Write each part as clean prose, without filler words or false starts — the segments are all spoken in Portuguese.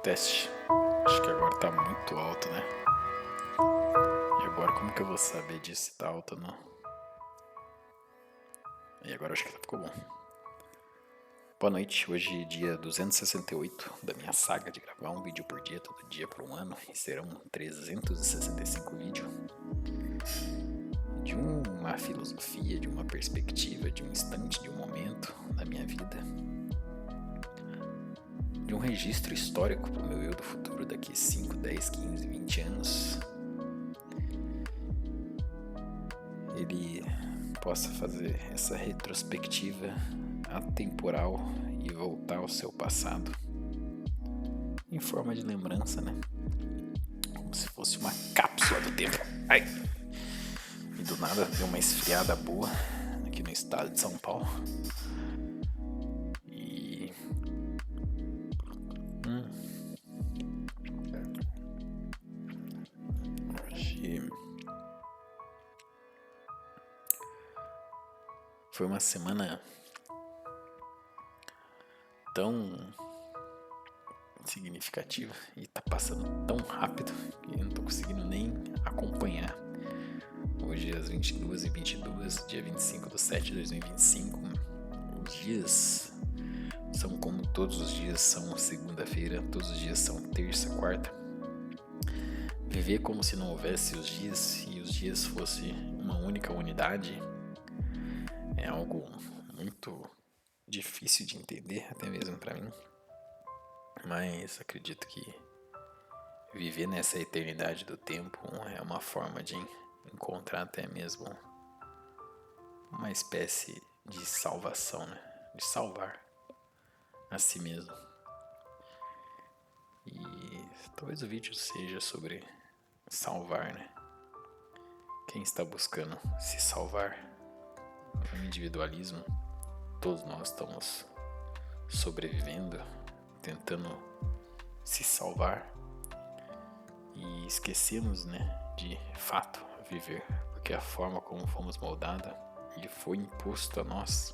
Teste. Acho que agora tá muito alto, né? E agora como que eu vou saber disso se tá alto ou não? E agora acho que ficou bom. Boa noite, hoje dia 268 da minha saga de gravar um vídeo por dia, todo dia por um ano. E serão 365 vídeos. De uma filosofia, de uma perspectiva, de um instante, de um momento da minha vida. De um registro histórico pro meu eu do futuro daqui 5, 10, 15, 20 anos. Ele possa fazer essa retrospectiva atemporal e voltar ao seu passado em forma de lembrança, né? Como se fosse uma cápsula do tempo. Ai! E do nada deu uma esfriada boa aqui no estado de São Paulo. E hoje foi uma semana tão significativa e tá passando tão rápido que eu não tô conseguindo nem acompanhar. Hoje às 22h22, dia 25/7/2025, os dias são como todos os dias são segunda-feira, todos os dias são terça, quarta. Viver como se não houvesse os dias e os dias fosse uma única unidade é algo muito difícil de entender, até mesmo para mim. Mas acredito que viver nessa eternidade do tempo é uma forma de encontrar até mesmo uma espécie de salvação, né? De salvar a si mesmo. E talvez o vídeo seja sobre salvar, né? Quem está buscando se salvar no individualismo, todos nós estamos sobrevivendo, tentando se salvar e esquecemos, né, de fato viver, porque a forma como fomos moldados e foi imposto a nós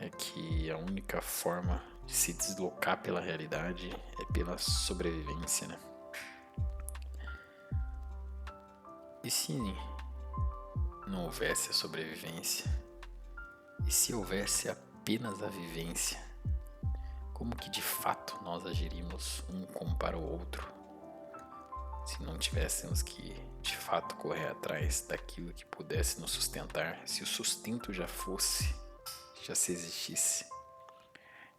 é que a única forma de se deslocar pela realidade é pela sobrevivência, né? E se não houvesse a sobrevivência? E se houvesse apenas a vivência? Como que de fato nós agiríamos um como para o outro? Se não tivéssemos que de fato correr atrás daquilo que pudesse nos sustentar, se o sustento já se existisse.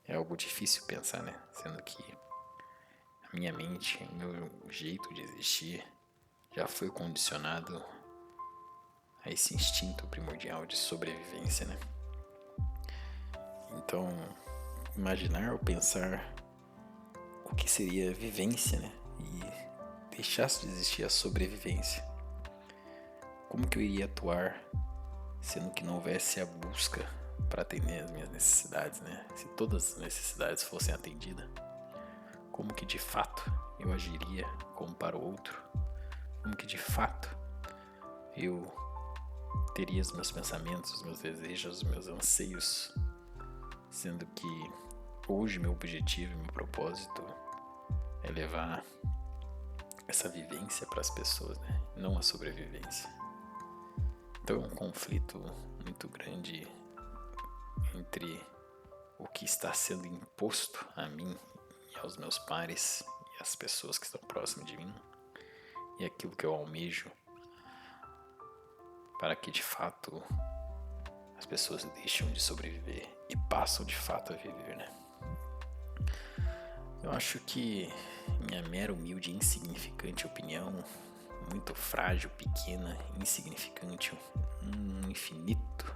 É algo difícil pensar, né? Sendo que a minha mente, o meu jeito de existir já foi condicionado a esse instinto primordial de sobrevivência, né? Então, imaginar ou pensar o que seria vivência, né? E deixasse de existir a sobrevivência. Como que eu iria atuar sendo que não houvesse a busca para atender as minhas necessidades, né? Se todas as necessidades fossem atendidas, como que de fato eu agiria como para o outro? Como que de fato eu teria os meus pensamentos, os meus desejos, os meus anseios, sendo que hoje meu objetivo e meu propósito é levar essa vivência para as pessoas, né? Não a sobrevivência. Então é um conflito muito grande entre o que está sendo imposto a mim e aos meus pares e às pessoas que estão próximas de mim e aquilo que eu almejo para que de fato as pessoas deixam de sobreviver e passam de fato a viver, né? Eu acho que minha mera, humilde e insignificante opinião, muito frágil, pequena, insignificante, um infinito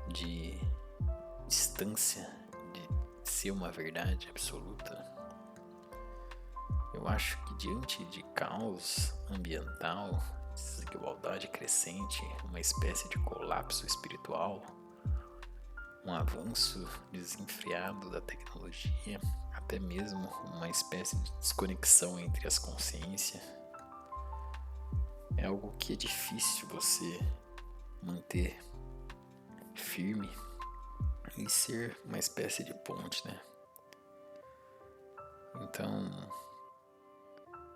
de distância de ser uma verdade absoluta. Eu acho que diante de caos ambiental, desigualdade crescente, uma espécie de colapso espiritual, um avanço desenfreado da tecnologia, até mesmo uma espécie de desconexão entre as consciências, é algo que é difícil você manter firme e ser uma espécie de ponte, né? Então,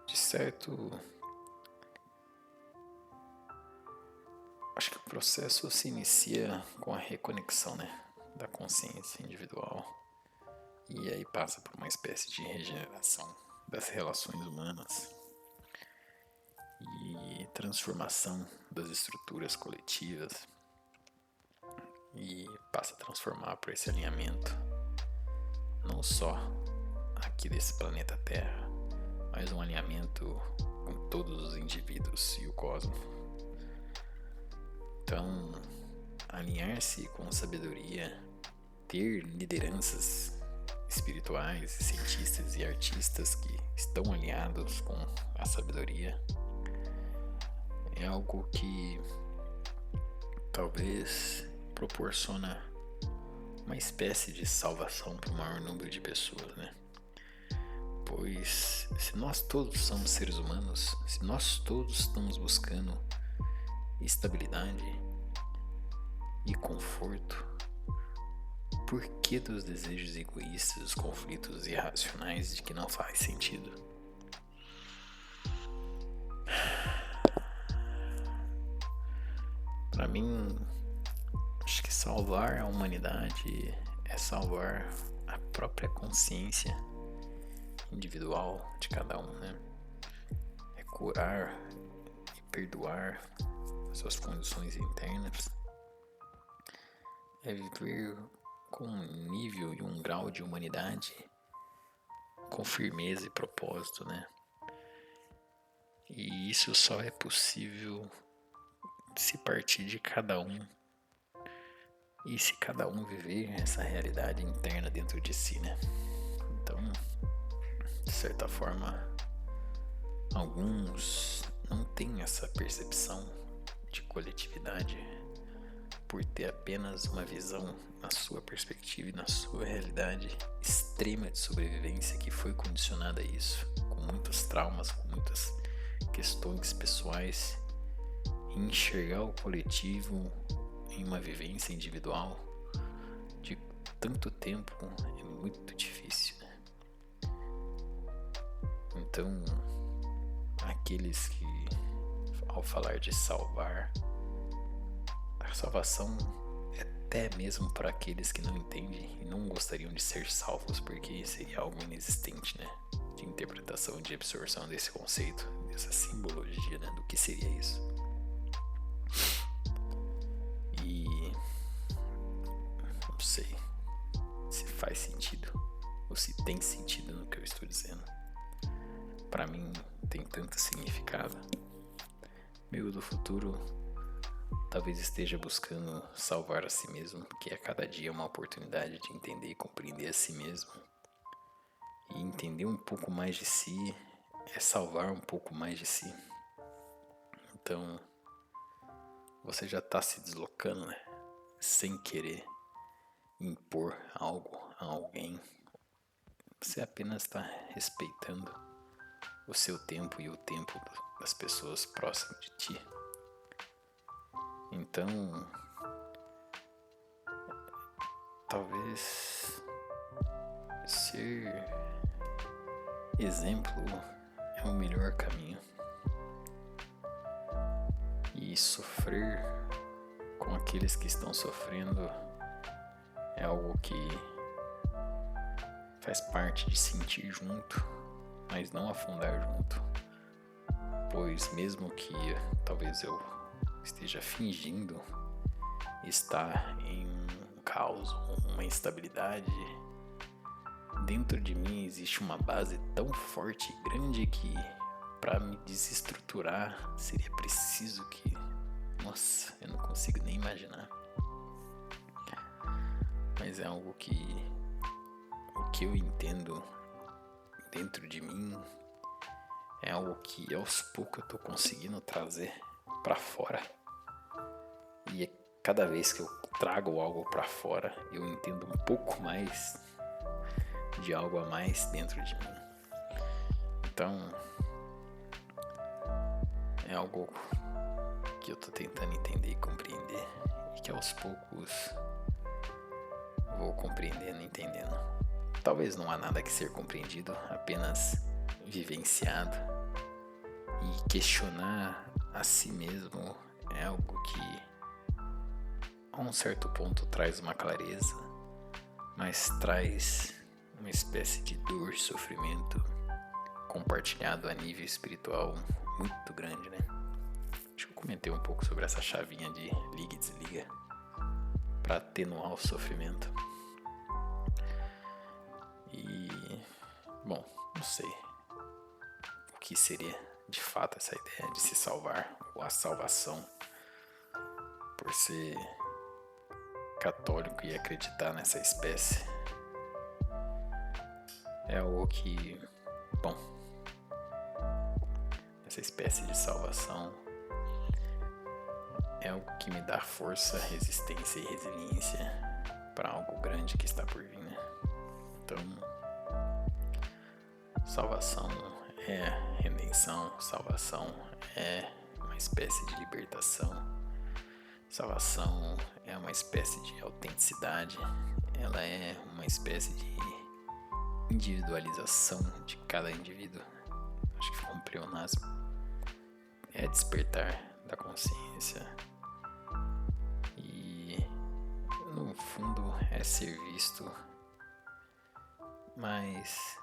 de certo, acho que o processo se inicia com a reconexão, né, da consciência individual e aí passa por uma espécie de regeneração das relações humanas e transformação das estruturas coletivas e passa a transformar por esse alinhamento não só aqui desse planeta Terra, mas um alinhamento com todos os indivíduos e o cosmos. Então, alinhar-se com sabedoria, ter lideranças espirituais, cientistas e artistas que estão alinhados com a sabedoria é algo que talvez proporciona uma espécie de salvação para o maior número de pessoas, né? Pois se nós todos somos seres humanos, se nós todos estamos buscando estabilidade e conforto, por que dos desejos egoístas, dos conflitos irracionais de que não faz sentido? Para mim, acho que salvar a humanidade é salvar a própria consciência individual de cada um, né? É curar e perdoar suas condições internas, é viver com um nível e um grau de humanidade com firmeza e propósito, né? E isso só é possível se partir de cada um e se cada um viver essa realidade interna dentro de si, né? Então, de certa forma, alguns não têm essa percepção de coletividade por ter apenas uma visão na sua perspectiva e na sua realidade extrema de sobrevivência que foi condicionada a isso, com muitos traumas, com muitas questões pessoais. E enxergar o coletivo em uma vivência individual de tanto tempo é muito difícil, né? Então, aqueles que, ao falar de salvar, a salvação é até mesmo para aqueles que não entendem e não gostariam de ser salvos, porque seria algo inexistente, né? De interpretação, de absorção desse conceito, dessa simbologia, né? Do que seria isso. E não sei se faz sentido ou se tem sentido no que eu estou dizendo. Para mim tem tanto significado. Meu do futuro talvez esteja buscando salvar a si mesmo, porque a cada dia é uma oportunidade de entender e compreender a si mesmo. E entender um pouco mais de si é salvar um pouco mais de si. Então, você já está se deslocando, né? Sem querer impor algo a alguém. Você apenas está respeitando o seu tempo e o tempo das pessoas próximas de ti. Então, talvez ser exemplo é o melhor caminho. E sofrer com aqueles que estão sofrendo é algo que faz parte de sentir junto, mas não afundar junto. Pois mesmo que talvez eu esteja fingindo estar em um caos, uma instabilidade, dentro de mim existe uma base tão forte e grande que para me desestruturar seria preciso que, nossa, eu não consigo nem imaginar. Mas é algo que o que eu entendo dentro de mim é algo que aos poucos eu tô conseguindo trazer para fora. E cada vez que eu trago algo para fora, eu entendo um pouco mais de algo a mais dentro de mim. Então, é algo que eu tô tentando entender e compreender, e que aos poucos vou compreendendo e entendendo. talvez não há nada que ser compreendido, apenas vivenciado. E questionar a si mesmo é algo que a um certo ponto traz uma clareza, mas traz uma espécie de dor, sofrimento compartilhado a nível espiritual muito grande, né? Acho que eu comentei um pouco sobre essa chavinha de liga e desliga para atenuar o sofrimento. E, bom, não sei o que seria de fato essa ideia de se salvar ou a salvação. Por ser católico e acreditar nessa espécie, é algo que, bom, essa espécie de salvação é algo que me dá força, resistência e resiliência para algo grande que está por vir, né? Então, salvação é redenção, salvação é uma espécie de libertação, salvação é uma espécie de autenticidade, ela é uma espécie de individualização de cada indivíduo. Acho que ficou um pleonasmo. É despertar da consciência e, no fundo, é ser visto, mas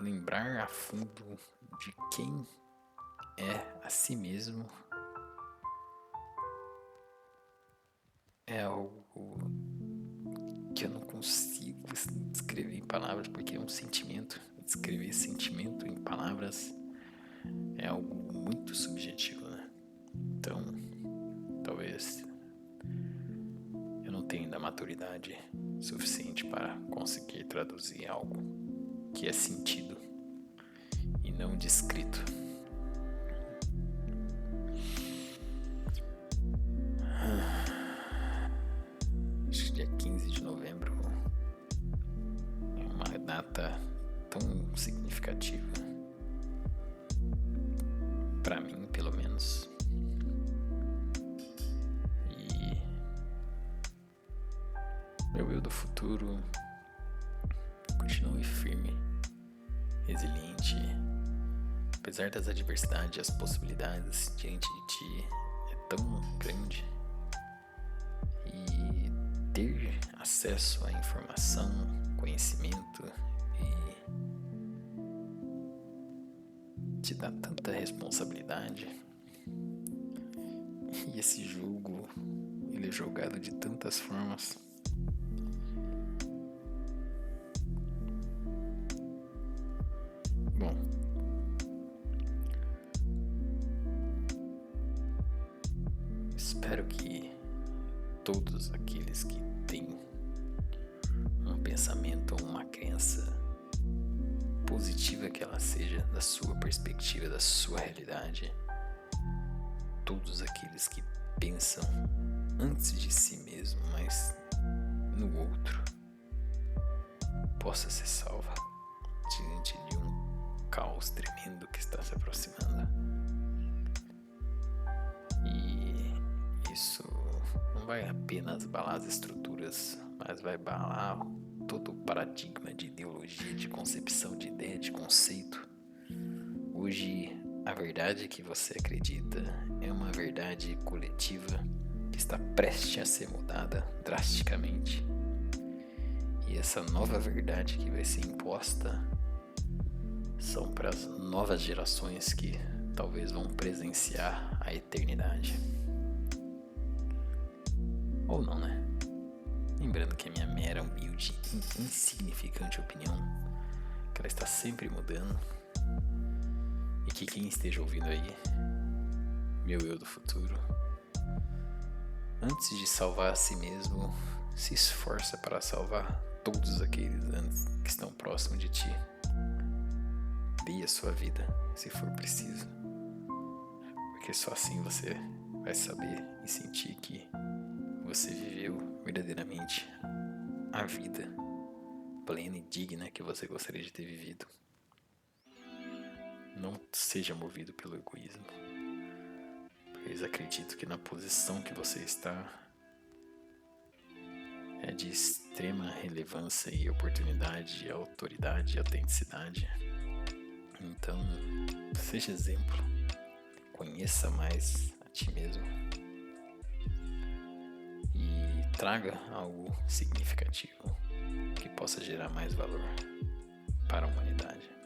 lembrar a fundo de quem é a si mesmo é algo que eu não consigo descrever em palavras, porque é um sentimento. Descrever sentimento em palavras é algo muito subjetivo, né? Então, talvez eu não tenha ainda maturidade suficiente para conseguir traduzir algo que é sentido e não descrito. Acho que dia 15 de novembro é uma data tão significativa, para mim, pelo menos. E meu eu do futuro continue firme, resiliente, apesar das adversidades, as possibilidades diante de ti é tão grande. E ter acesso à informação, conhecimento te dá tanta responsabilidade, e esse jogo ele é jogado de tantas formas. Bom, espero que todos aqueles que têm um pensamento ou uma crença, positiva que ela seja, da sua perspectiva, da sua realidade, todos aqueles que pensam antes de si mesmo, mas no outro, possa ser salva diante de um caos tremendo que está se aproximando. E isso não vai apenas abalar as estruturas, mas vai abalar todo o paradigma de ideologia, de concepção, de ideia, de conceito. Hoje, a verdade que você acredita é uma verdade coletiva que está prestes a ser mudada drasticamente. E essa nova verdade que vai ser imposta são para as novas gerações que talvez vão presenciar a eternidade. Ou não, né? Lembrando que a minha mera, humilde e insignificante opinião, que ela está sempre mudando, e que quem esteja ouvindo aí, meu eu do futuro, antes de salvar a si mesmo, se esforça para salvar todos aqueles que estão próximos de ti. Dê a sua vida, se for preciso, porque só assim você vai saber e sentir que você viveu verdadeiramente a vida plena e digna que você gostaria de ter vivido. Não seja movido pelo egoísmo, pois acredito que na posição que você está, é de extrema relevância e oportunidade, autoridade e autenticidade. Então, seja exemplo, conheça mais a ti mesmo e traga algo significativo que possa gerar mais valor para a humanidade.